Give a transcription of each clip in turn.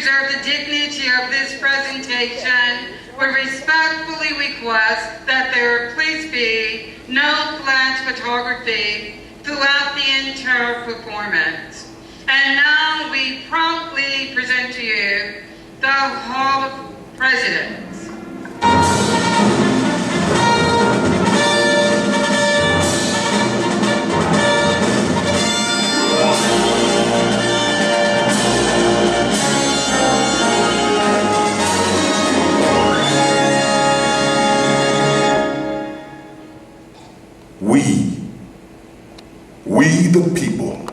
preserve the dignity of this presentation, we respectfully request that there please be no flash photography throughout the entire performance. And now we promptly present to you the Hall of Presidents. We the people.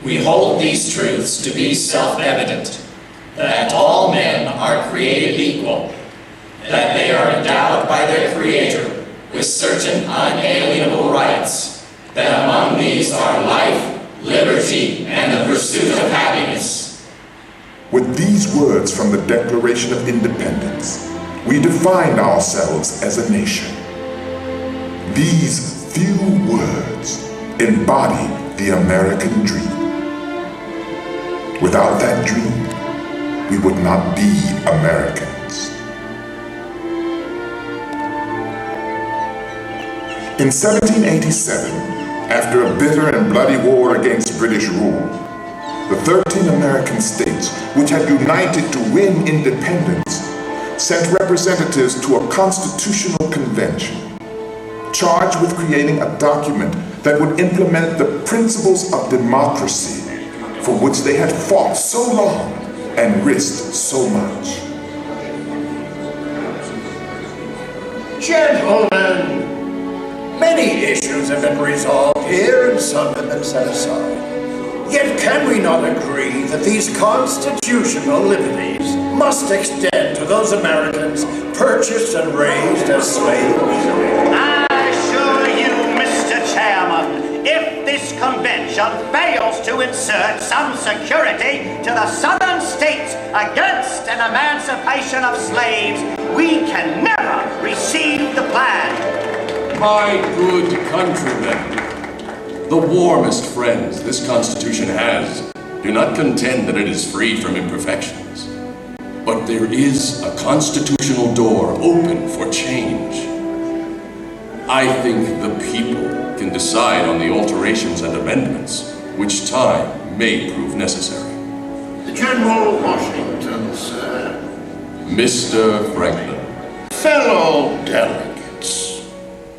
We hold these truths to be self-evident, that all men are created equal, that they are endowed by their Creator with certain unalienable rights, that among these are life, liberty, and the pursuit of happiness. With these words from the Declaration of Independence, we define ourselves as a nation. These few words embody the American dream. Without that dream, we would not be Americans. In 1787, after a bitter and bloody war against British rule, the 13 American states, which had united to win independence, sent representatives to a constitutional convention, charged with creating a document that would implement the principles of democracy for which they had fought so long and risked so much. Gentlemen, many issues have been resolved here and some have been set aside. Yet can we not agree that these constitutional liberties must extend to those Americans purchased and raised as slaves? If this convention fails to insert some security to the southern states against an emancipation of slaves, we can never receive the plan. My good countrymen, the warmest friends this Constitution has do not contend that it is free from imperfections. But there is a constitutional door open for change. I think the people can decide on the alterations and amendments, which time may prove necessary. General Washington, sir. Mr. Franklin. Fellow delegates,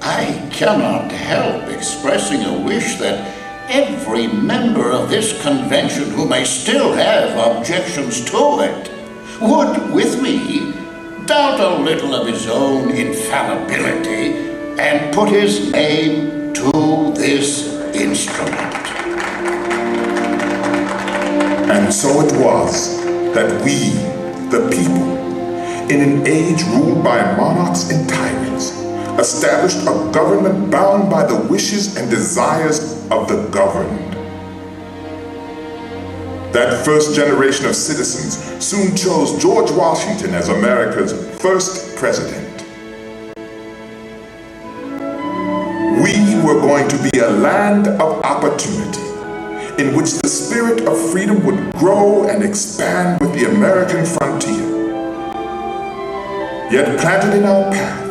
I cannot help expressing a wish that every member of this convention who may still have objections to it would, with me, doubt a little of his own infallibility and put his name to this instrument. And so it was that we, the people, in an age ruled by monarchs and tyrants, established a government bound by the wishes and desires of the governed. That first generation of citizens soon chose George Washington as America's first president. We were going to be a land of opportunity, in which the spirit of freedom would grow and expand with the American frontier. Yet planted in our path,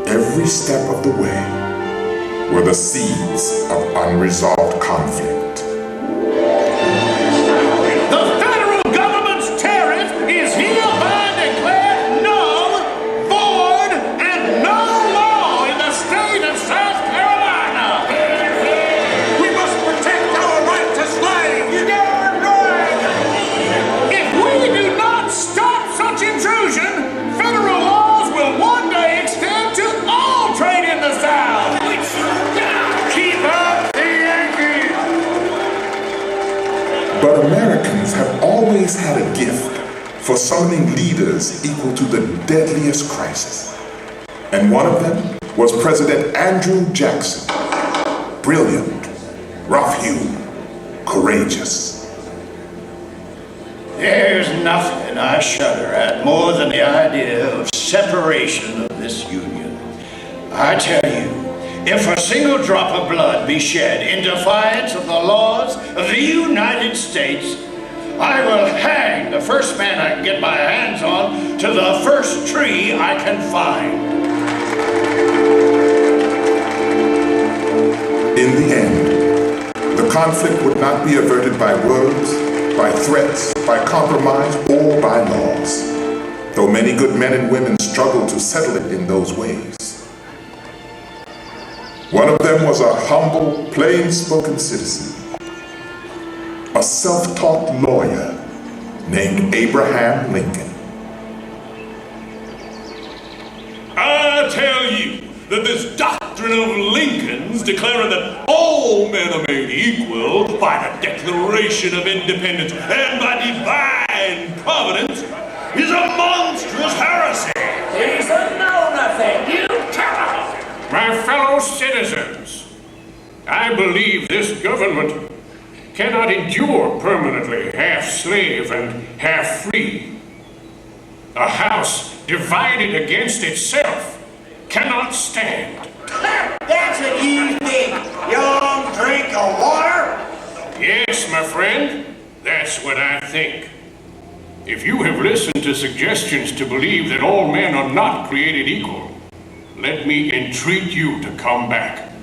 every step of the way, were the seeds of unresolved conflict. The federal government's tariff is hereby declared null, void, and no law in the state of South Carolina. We must protect our right to slaves. You're darn right. If we do not stop such intrusion, federal laws will one day extend to all trade in the South. Keep up the Yankees! But Americans have always had a gift for summoning leaders equal to the deadliest crisis. And one of them was President Andrew Jackson. Brilliant, rough-hewn, courageous. There's nothing I shudder at more than the idea of separation of this union. I tell you, if a single drop of blood be shed in defiance of the laws of the United States, I will hang the first to the first tree I can find. In the end, the conflict would not be averted by words, by threats, by compromise, or by laws, though many good men and women struggled to settle it in those ways. One of them was a humble, plain-spoken citizen, a self-taught lawyer named Abraham Lincoln. I tell you that this doctrine of Lincoln's declaring that all men are made equal by the Declaration of Independence and by divine providence is a monstrous heresy. He's a know-nothing, you tell. My fellow citizens, I believe this government cannot endure permanently half slave and half free. A house divided against itself cannot stand. That's what you think, young drink of water? Yes, my friend, that's what I think. If you have listened to suggestions to believe that all men are not created equal, let me entreat you to come back.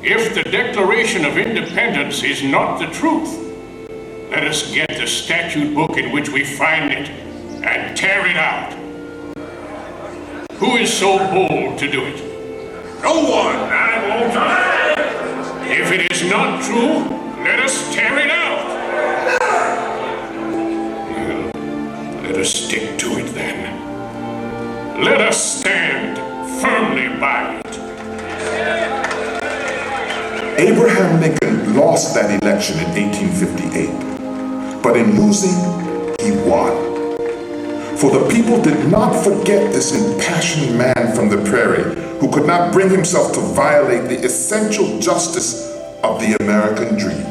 If the Declaration of Independence is not the truth, let us get the statute book in which we find it and tear it out. Who is so bold to do it? No one, I won't. If it is not true, let us tear it out. Well, let us stick to it then. Let us stand firmly by it. Abraham Lincoln lost that election in 1858, but in losing, he won. For the people did not forget this impassioned man from the prairie who could not bring himself to violate the essential justice of the American dream.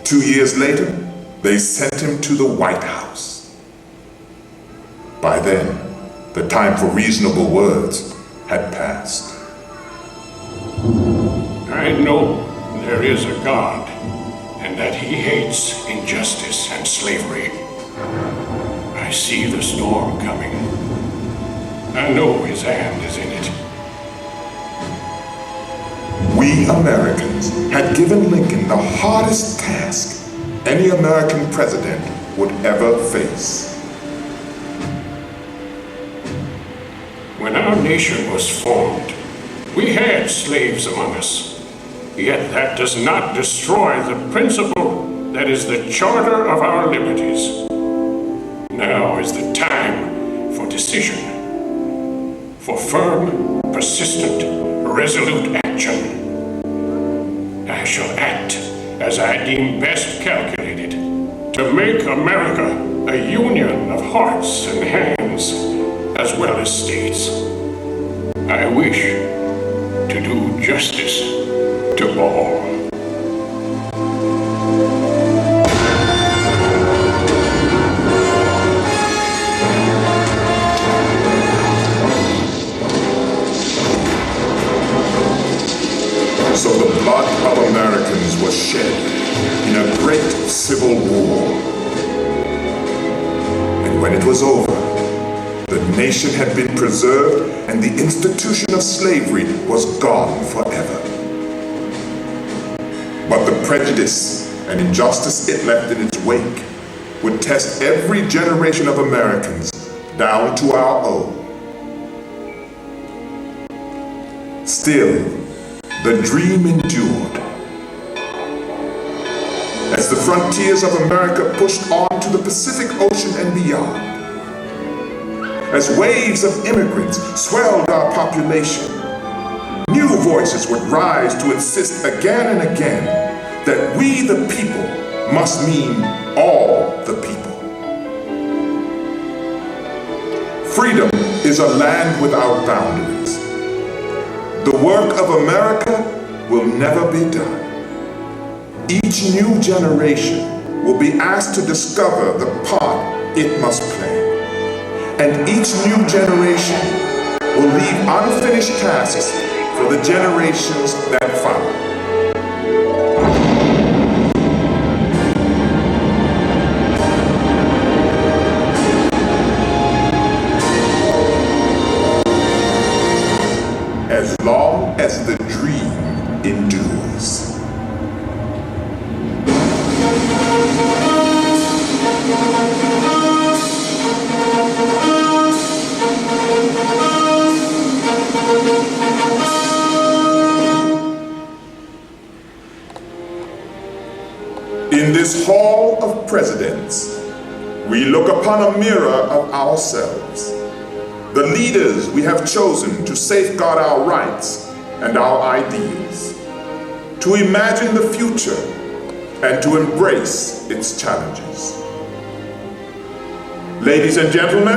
2 years later, they sent him to the White House. By then, the time for reasonable words had passed. I know there is a God and that he hates injustice and slavery. I see the storm coming. I know his hand is in it. We Americans had given Lincoln the hardest task any American president would ever face. When our nation was formed, we had slaves among us. Yet that does not destroy the principle that is the charter of our liberties. Now is the time for decision, for firm, persistent, resolute action. I shall act as I deem best calculated to make America a union of hearts and hands as well as states. I wish to do justice to all. So the blood of Americans was shed in a great civil war. And when it was over, the nation had been preserved and the institution of slavery was gone forever. But the prejudice and injustice it left in its wake would test every generation of Americans down to our own. Still, the dream endured. As the frontiers of America pushed on to the Pacific Ocean and beyond, as waves of immigrants swelled our population, new voices would rise to insist again and again that we the people must mean all the people. Freedom is a land without boundaries. The work of America will never be done. Each new generation will be asked to discover the part it must play. And each new generation will leave unfinished tasks for the generations that follow. this Hall of Presidents, we look upon a mirror of ourselves, the leaders we have chosen to safeguard our rights and our ideals, to imagine the future and to embrace its challenges. Ladies and gentlemen,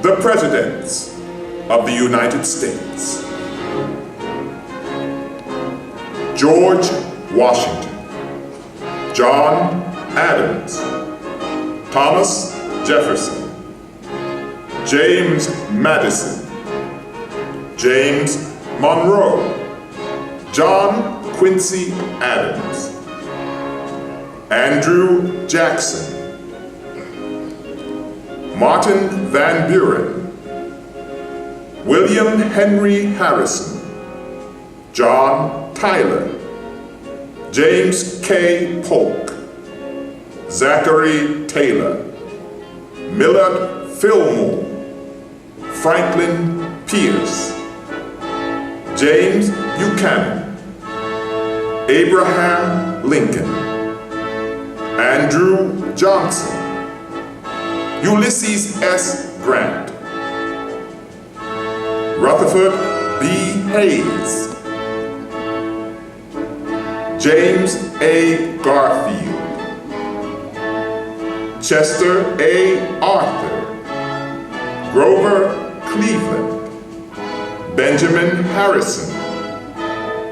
the Presidents of the United States. George Washington, John Adams, Thomas Jefferson, James Madison, James Monroe, John Quincy Adams, Andrew Jackson, Martin Van Buren, William Henry Harrison, John Tyler, James K. Polk, Zachary Taylor, Millard Fillmore, Franklin Pierce, James Buchanan, Abraham Lincoln, Andrew Johnson, Ulysses S. Grant, Rutherford B. Hayes, James A. Garfield, Chester A. Arthur, Grover Cleveland, Benjamin Harrison,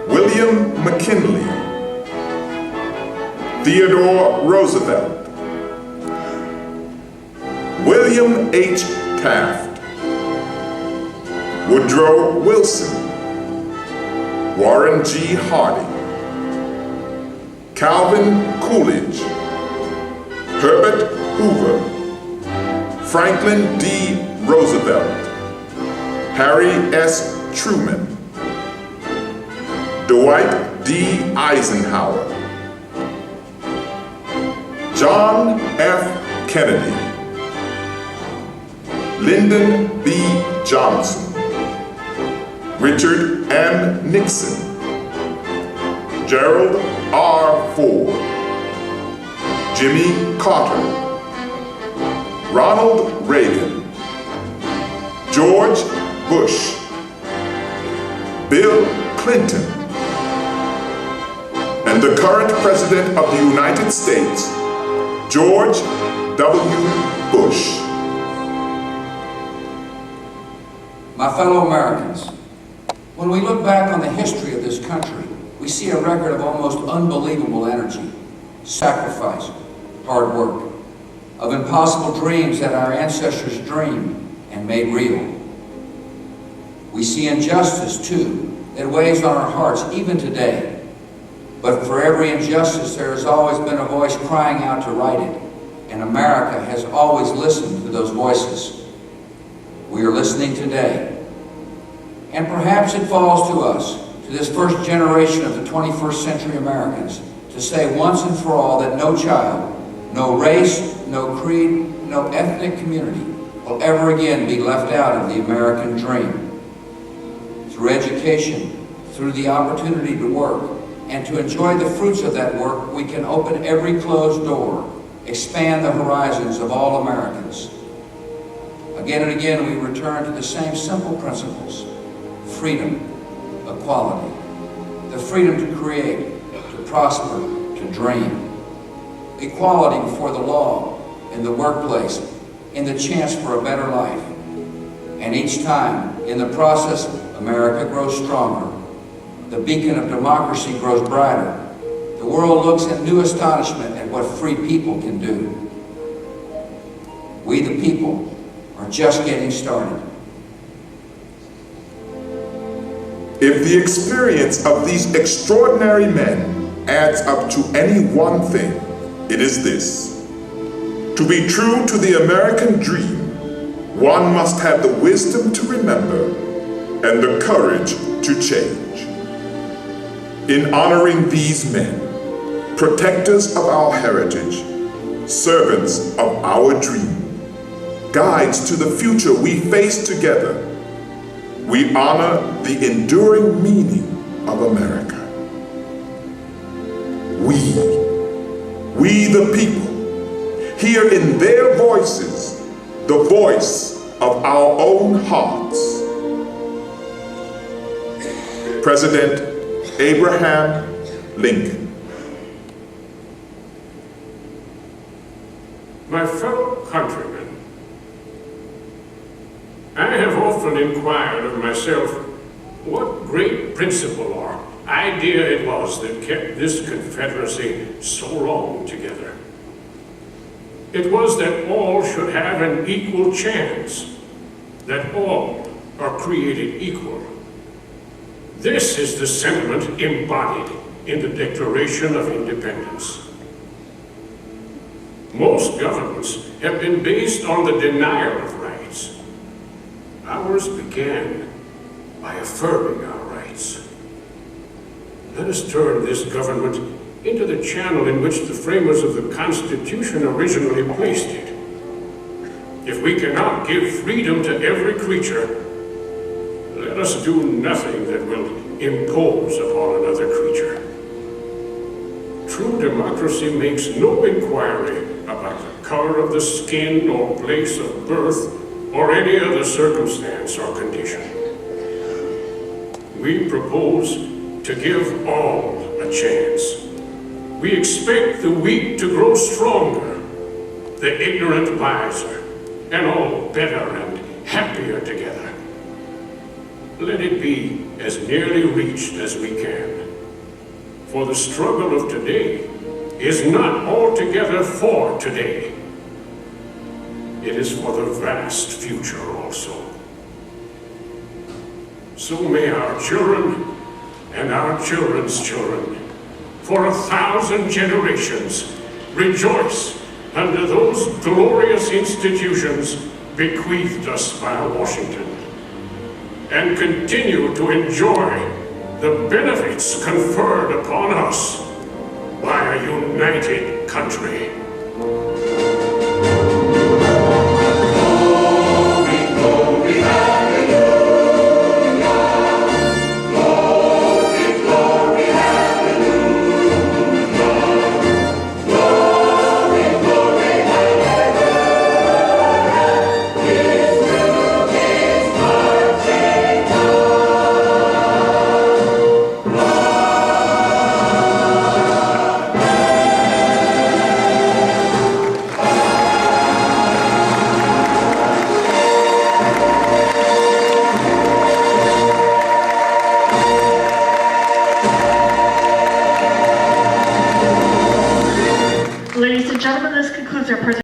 William McKinley, Theodore Roosevelt, William H. Taft, Woodrow Wilson, Warren G. Harding, Calvin Coolidge, Herbert Hoover, Franklin D. Roosevelt, Harry S. Truman, Dwight D. Eisenhower, John F. Kennedy, Lyndon B. Johnson, Richard M. Nixon, Gerald R. Ford, Jimmy Carter, Ronald Reagan, George Bush, Bill Clinton, and the current President of the United States, George W. Bush. My fellow Americans, when we look back on the history of this country, we see a record of almost unbelievable energy, sacrifice, hard work, of impossible dreams that our ancestors dreamed and made real. We see injustice, too, that weighs on our hearts even today. But for every injustice, there has always been a voice crying out to right it, and America has always listened to those voices. We are listening today. And perhaps it falls to us, to this first generation of the 21st century Americans, to say once and for all that no child, no race, no creed, no ethnic community will ever again be left out of the American dream. Through education, through the opportunity to work, and to enjoy the fruits of that work, we can open every closed door, expand the horizons of all Americans. Again and again, we return to the same simple principles: freedom, equality, the freedom to create, to prosper, to dream, equality before the law, in the workplace, in the chance for a better life. And each time, in the process, America grows stronger. The beacon of democracy grows brighter. The world looks in new astonishment at what free people can do. We, the people, are just getting started. If the experience of these extraordinary men adds up to any one thing, it is this: to be true to the American dream, one must have the wisdom to remember and the courage to change. In honoring these men, protectors of our heritage, servants of our dream, guides to the future we face together, we honor the enduring meaning of America. we the people, hear in their voices the voice of our own hearts. President Abraham Lincoln. My fellow countrymen, I have often inquired of myself what great principle or idea it was that kept this Confederacy so long together. It was that all should have an equal chance, that all are created equal. This is the sentiment embodied in the Declaration of Independence. Most governments have been based on the denial of rights. Ours began by affirming our rights. Let us turn this government into the channel in which the framers of the Constitution originally placed it. If we cannot give freedom to every creature, let us do nothing that will impose upon another creature. True democracy makes no inquiry about the color of the skin or place of birth or any other circumstance or condition. We propose to give all a chance. We expect the weak to grow stronger, the ignorant wiser, and all better and happier together. Let it be as nearly reached as we can. For the struggle of today is not altogether for today. It is for the vast future also. So may our children and our children's children, for 1,000 generations, rejoice under those glorious institutions bequeathed us by Washington, and continue to enjoy the benefits conferred upon us by a united country.